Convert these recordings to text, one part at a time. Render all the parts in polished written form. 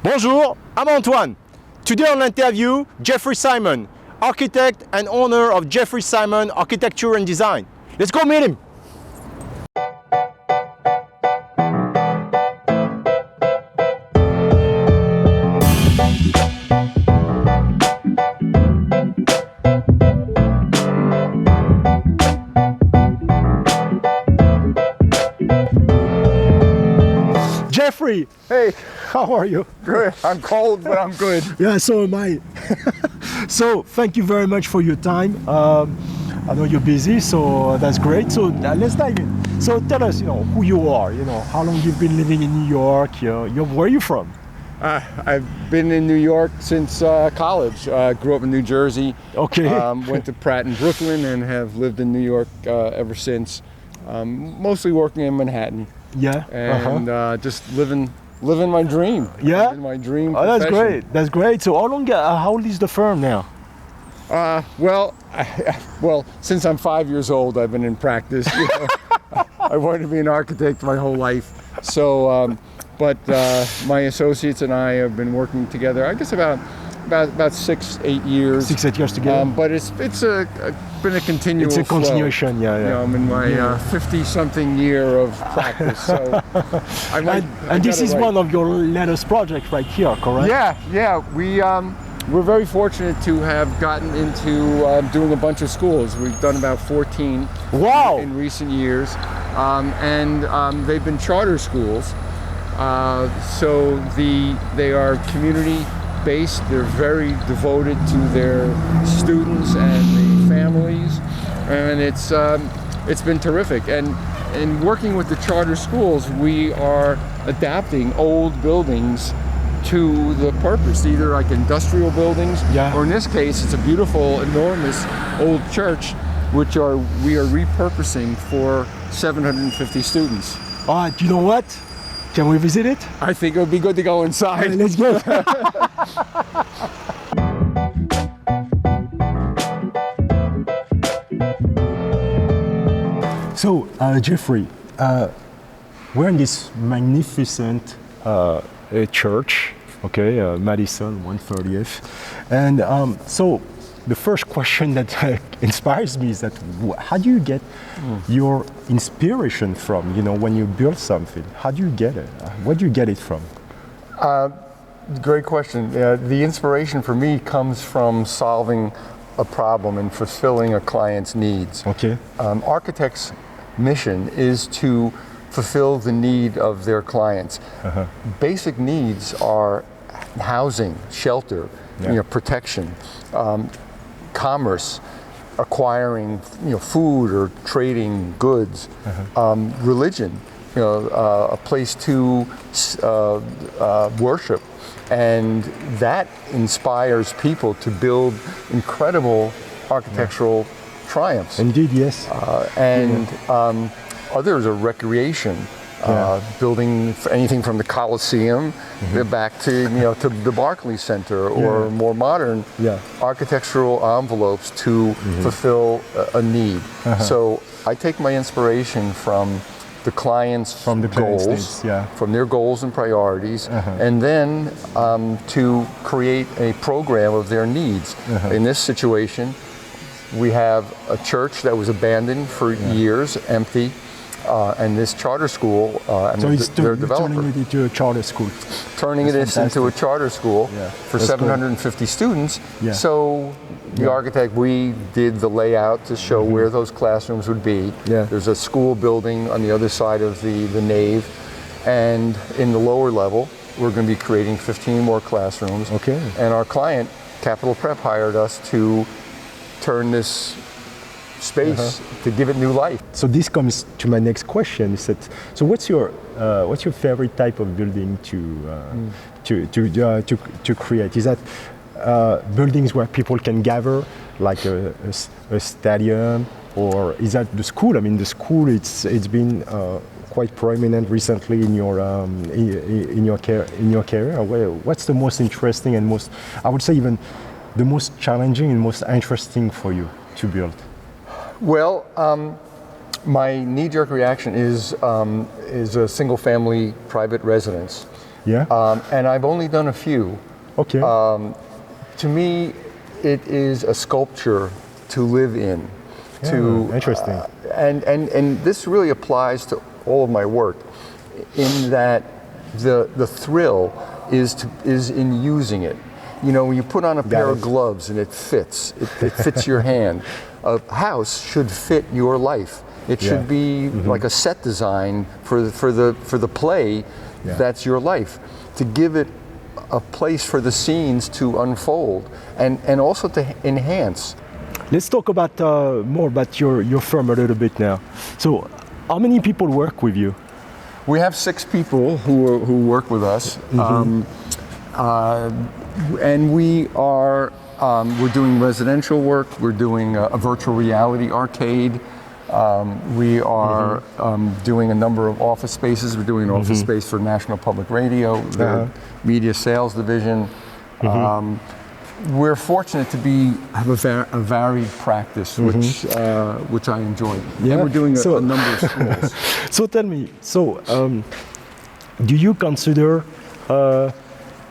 Bonjour, I'm Antoine. Today on l'interview, Jeffsimon, architect and owner of Jeffsimon Architecture and Design. Let's go meet him. Jeffrey, hey, how are you? Good. I'm cold, but I'm good. Yeah, so am I. So thank you very much for your time. I know you're busy, so that's great. So let's dive in. So tell us, who you are. How long you've been living in New York. Where are you from? I've been in New York since college. Grew up in New Jersey. Okay. Went to Pratt in Brooklyn and have lived in New York ever since. Mostly working in Manhattan. Yeah. And just living my dream. Yeah. Living my dream. Oh, that's profession. great. That's great. So how old is the firm now? Well, since I'm 5 years old, I've been in practice. I wanted to be an architect my whole life. So, but my associates and I have been working together, I guess about 6-8 years. 6-8 years together. But it's been a continual It's a continuation, flow. yeah. I'm in my 50-something year of practice. So and this is one of your latest projects right here, correct? Yeah. We're very fortunate to have gotten into doing a bunch of schools. We've done about 14 Wow. in recent years, and they've been charter schools. So they are community-based. They're very devoted to their students and the families, and it's been terrific. And in working with the charter schools, we are adapting old buildings to the purpose, either like industrial buildings, or in this case, it's a beautiful, enormous old church, which we are repurposing for 750 students. Do you know what? Can we visit it? I think it would be good to go inside. Let's go. So, Jeffrey, we're in this magnificent church, okay, Madison 130th. And so the first question that inspires me is that how do you get your inspiration from, when you build something? How do you get it? Where do you get it from? Great question. The inspiration for me comes from solving a problem and fulfilling a client's needs. Okay. Architects' mission is to fulfill the need of their clients. Basic needs are housing, shelter, protection, commerce, acquiring food or trading goods, religion, a place to worship, and that inspires people to build incredible architectural triumphs. Indeed, yes. Others are recreation, building anything from the Coliseum back to to the Barclays Center, or more modern architectural envelopes to fulfill a need. So I take my inspiration from the client's goals, from their goals and priorities, and then to create a program of their needs. In this situation, we have a church that was abandoned for years, empty, and this charter school, and so their developer. Turning it into a charter school. Turning it into a charter school for 750 students. So the architect, we did the layout to show where those classrooms would be. There's a school building on the other side of the nave, and in the lower level, we're going to be creating 15 more classrooms. Okay. And our client, Capital Prep, hired us to turn this space to give it new life. So this comes to my next question: is that so? What's your favorite type of building to create? Is that buildings where people can gather, like a stadium, or is that the school? I mean, the school it's been quite prominent recently in your career. What's the most interesting and most, I would say, even the most challenging and most interesting for you to build? Well, my knee-jerk reaction is a single-family private residence. Yeah. And I've only done a few. Okay. To me, it is a sculpture to live in. Interesting. And this really applies to all of my work, in that the thrill is in using it. You know, when you put on a pair of gloves and it fits your hand. A house should fit your life. It should be like a set design for the play that's your life. To give it a place for the scenes to unfold and also to enhance. Let's talk about more about your firm a little bit now. So, how many people work with you? We have 6 people who work with us, and we're doing residential work. We're doing a virtual reality arcade. We are doing a number of office spaces. We're doing an office space for National Public Radio, their media sales division. We're fortunate to have a varied practice, which I enjoy. Yeah. And we're doing a number of schools. So tell me, do you consider,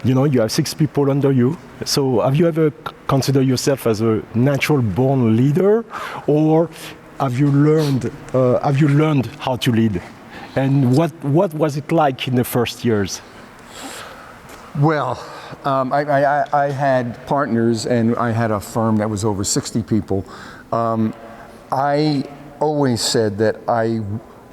you have 6 people under you, so have you ever considered yourself as a natural born leader, or have you learned how to lead? And what was it like in the first years? Well, I had partners, and I had a firm that was over 60 people. I always said that I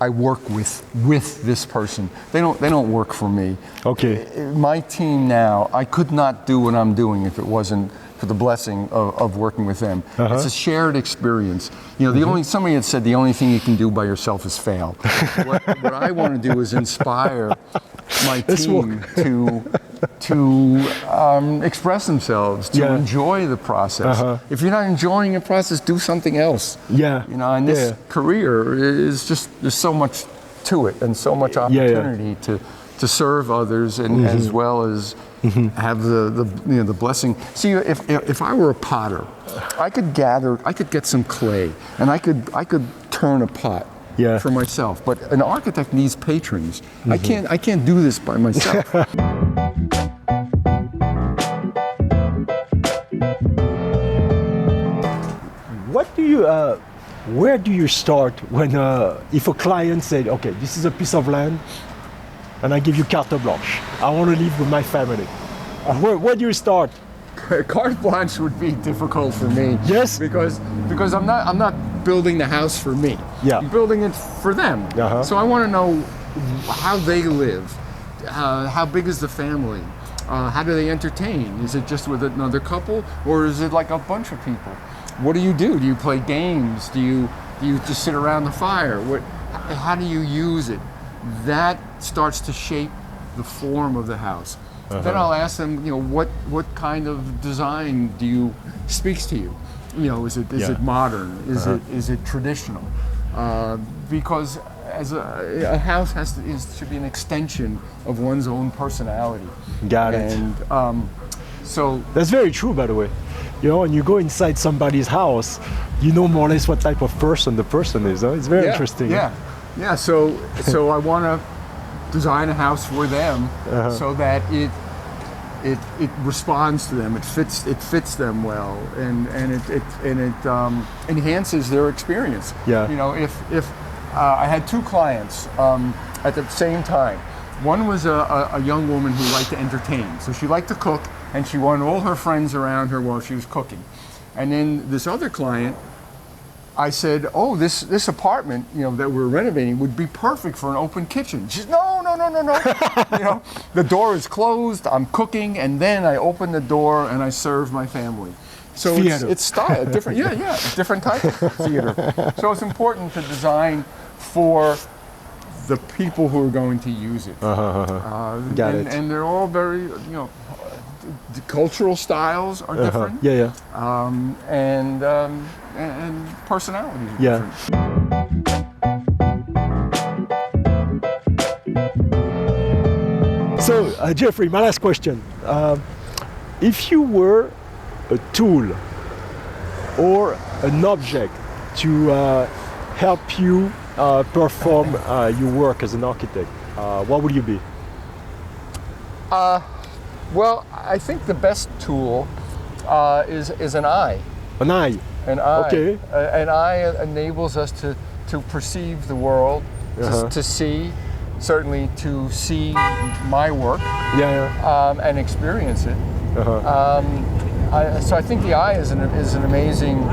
work with this person. They don't work for me. Okay. My team now, I could not do what I'm doing if it wasn't for the blessing of working with them. It's a shared experience. You know, somebody had said the only thing you can do by yourself is fail. What I want to do is inspire my team to express themselves, to enjoy the process. If you're not enjoying the process, do something else. Yeah. You know, and this career is just, there's so much to it, and so much opportunity to serve others, and as well as have the blessing. See, if I were a potter, I could get some clay, and I could turn a pot. For myself, but an architect needs patrons. I can't do this by myself. Where do you start when if a client said, okay, this is a piece of land, and I give you carte blanche, I want to live with my family? Where do you start? Carte blanche would be difficult for me. Yes. Because I'm not building the house for me. Yeah. I'm building it for them. So I want to know how they live. How big is the family? How do they entertain? Is it just with another couple, or is it like a bunch of people? What do you do? Do you play games? Do you just sit around the fire? How do you use it? That starts to shape the form of the house. Then I'll ask them, what kind of design speaks to you? Is it modern? Is it traditional? Because as a house should be an extension of one's own personality. Got it. And so that's very true, by the way. When you go inside somebody's house, you know more or less what type of person the person is. It's very interesting. Yeah. So I want to design a house for them so that it responds to them. It fits them well, and it enhances their experience. Yeah. If I had 2 clients at the same time. One was a young woman who liked to entertain, so she liked to cook, and she wanted all her friends around her while she was cooking. And then this other client, I said, "Oh, this apartment, that we're renovating would be perfect for an open kitchen." She said, "No. The door is closed. I'm cooking, and then I open the door and I serve my family." So it's style, different. Different type of theater. So it's important to design for the people who are going to use it. Got it. And they're all very, the cultural styles are different. And personalities are different. So, Jeffrey, my last question. If you were a tool or an object to help you perform your work as an architect, what would you be? Well, I think the best tool is an eye. An eye. An eye. Okay. An eye enables us to perceive the world, to see, certainly to see my work, and experience it. So I think the eye is an amazing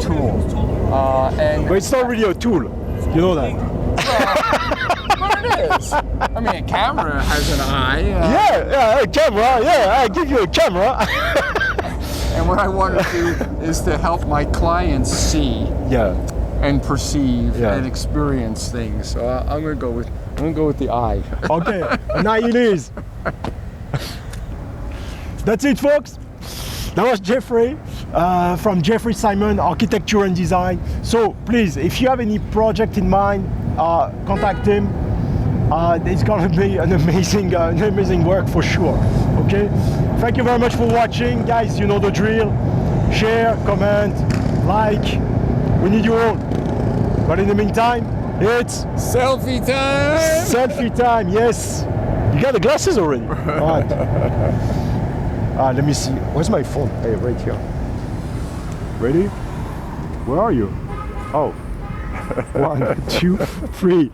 tool. But it's not really a tool. You know that. But it is. I mean, a camera has an eye. A camera. Yeah, I give you a camera. And what I want to do is to help my clients see and perceive and experience things. So I'm going to go with the eye. Okay, an eye it is. That's it, folks. That was Jeffrey from jeffsimon Architecture and Design. So please, if you have any project in mind, contact him. It's gonna be an amazing work for sure. Okay. Thank you very much for watching, guys. You know the drill. Share, comment, like. We need you all. But in the meantime, it's selfie time. Selfie time. Yes. You got the glasses already. All right. Let me see. Where's my phone? Hey, right here. Ready? Where are you? Oh. 1, 2, 3.